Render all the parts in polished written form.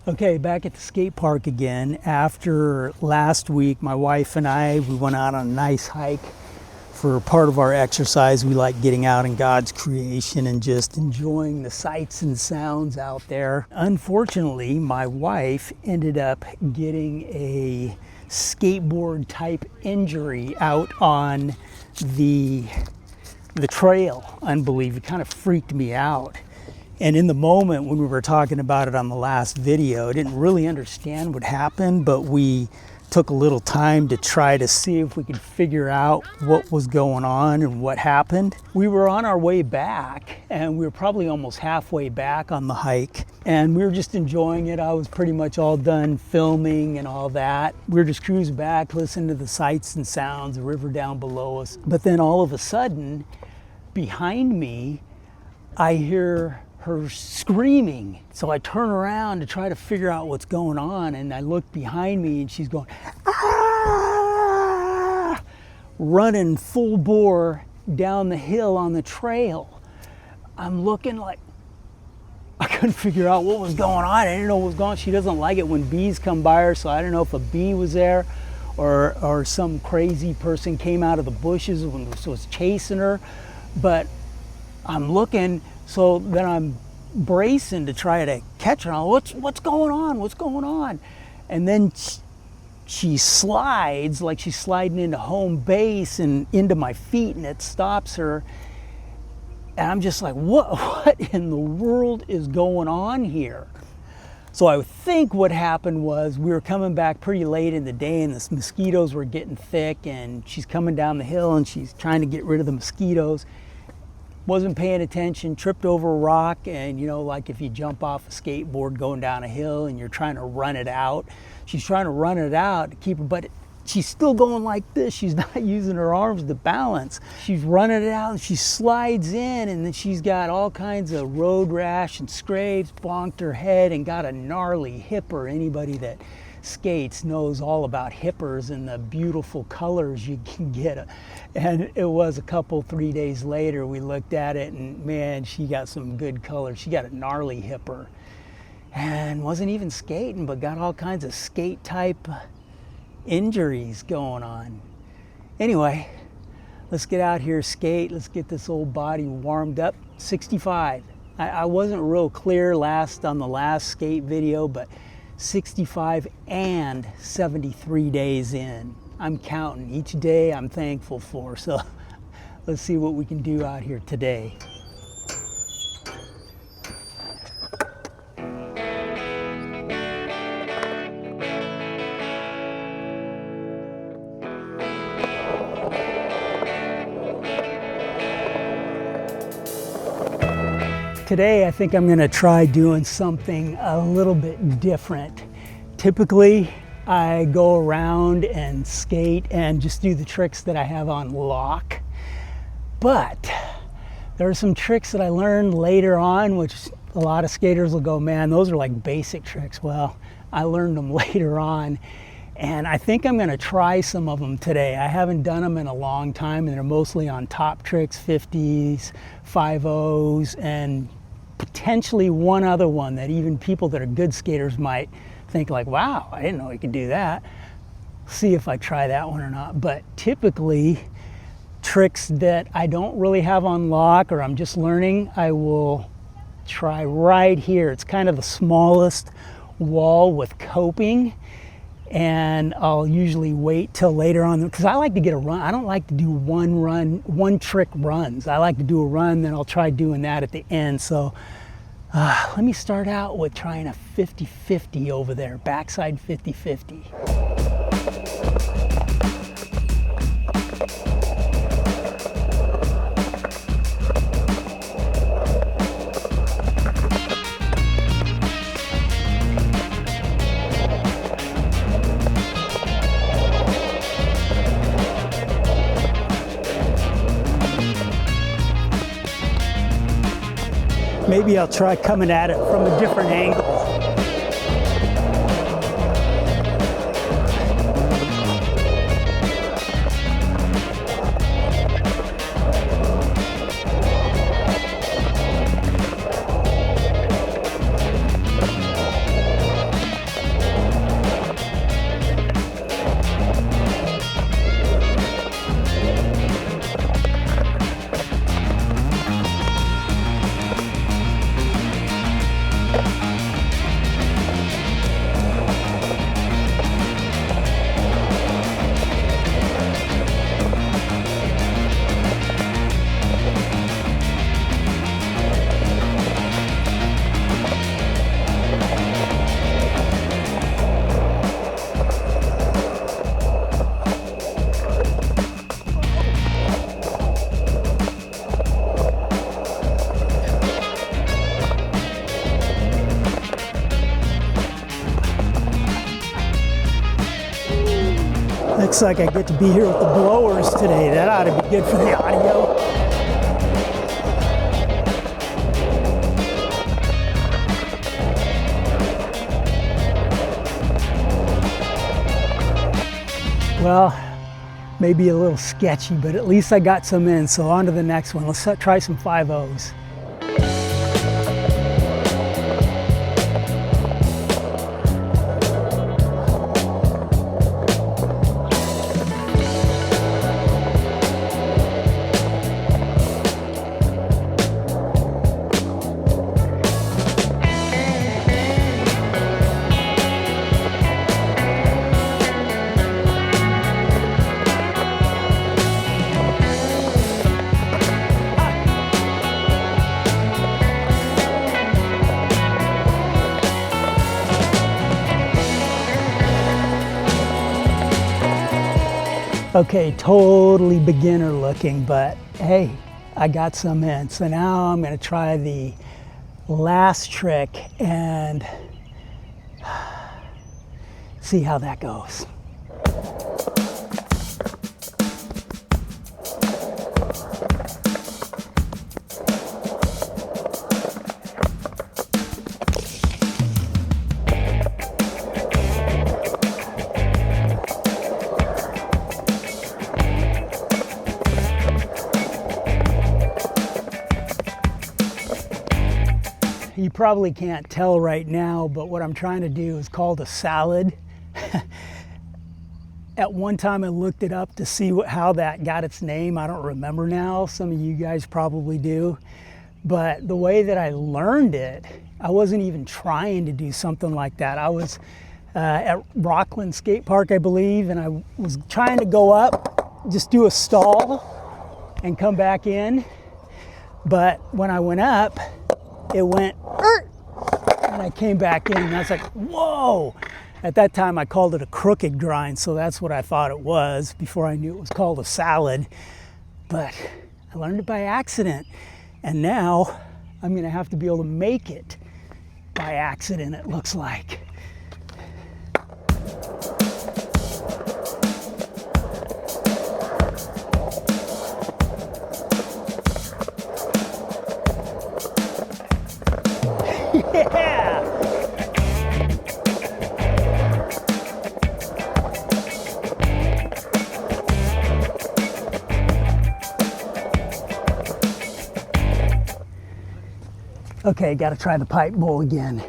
Okay, back at the skate park again. After last week, my wife and we went out on a nice hike. For part of our exercise, we like getting out in God's creation and just enjoying the sights and sounds out there. Unfortunately, my wife ended up getting a skateboard type injury out on the trail. Unbelievable. It kind of freaked me out. And in the moment when we were talking about it on the last video, I didn't really understand what happened, but we took a little time to try to see if we could figure out what was going on and what happened. We were on our way back, and we were probably almost halfway back on the hike, and we were just enjoying it. I was pretty much all done filming and all that. We were just cruising back, listening to the sights and sounds, the river down below us. But then all of a sudden, behind me, I hear her screaming. So I turn around to try to figure out what's going on, and I look behind me and she's going, ah! Running full bore down the hill on the trail. I'm looking like, I couldn't figure out what was going on. I didn't know what was going on. She doesn't like it when bees come by her, so I don't know if a bee was there or some crazy person came out of the bushes and was chasing her. But I'm looking, so then I'm bracing to try to catch her. What's going on? What's going on? And then she slides like she's sliding into home base and into my feet, and it stops her. And I'm just like, what in the world is going on here? So I think what happened was we were coming back pretty late in the day, and the mosquitoes were getting thick, and she's coming down the hill and she's trying to get rid of the mosquitoes. Wasn't paying attention, tripped over a rock, and like if you jump off a skateboard going down a hill and you're trying to run it out, she's trying to run it out to keep her, but she's still going like this. She's not using her arms to balance. She's running it out and she slides in, and then she's got all kinds of road rash and scrapes, bonked her head, and got a gnarly hipper. Anybody that skates knows all about hippers and the beautiful colors you can get. And it was 3 days later we looked at it, and man, she got some good colors. She got a gnarly hipper and wasn't even skating, but got all kinds of skate type injuries going on. Anyway, let's get out here, skate. Let's get this old body warmed up. 65. I wasn't real clear on the last skate video, but 65 and 73 days in. I'm counting. Each day I'm thankful for. So let's see what we can do out here today. Today, I think I'm going to try doing something a little bit different. Typically, I go around and skate and just do the tricks that I have on lock. But there are some tricks that I learned later on, which a lot of skaters will go, man, those are like basic tricks. Well, I learned them later on, and I think I'm going to try some of them today. I haven't done them in a long time, and they're mostly on top tricks, 50s, 5-0s, and potentially one other one that even people that are good skaters might think like, wow, I didn't know you could do that. See if I try that one or not. But typically, tricks that I don't really have on lock or I'm just learning, I will try right here. It's kind of the smallest wall with coping, and I'll usually wait till later on because I like to get a run. I don't like to do one trick runs. I like to do a run, then I'll try doing that at the end. So let me start out with trying a 50-50 over there, backside 50-50. Maybe I'll try coming at it from a different angle. Looks like I get to be here with the blowers today. That ought to be good for the audio. Well, maybe a little sketchy, but at least I got some in. So on to the next one. Let's try some 5.0s. Okay, totally beginner looking, but hey, I got some in. So now I'm gonna try the last trick and see how that goes. You probably can't tell right now, but what I'm trying to do is called a salad. At one time I looked it up to see how that got its name. I don't remember now. Some of you guys probably do. But the way that I learned it, I wasn't even trying to do something like that. I was at Granite Skatepark, I believe, and I was trying to go up, just do a stall and come back in. But when I went up, it went, and I came back in, and I was like, whoa. At that time, I called it a crooked grind, so that's what I thought it was before I knew it was called a salad. But I learned it by accident, and now I'm gonna have to be able to make it by accident, it looks like. Yeah! Okay, gotta try the pipe bowl again.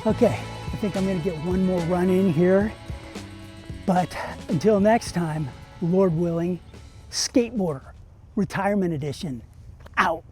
Okay, I think I'm gonna get one more run in here, but until next time, Lord willing, Skateboarder Retirement Edition, out.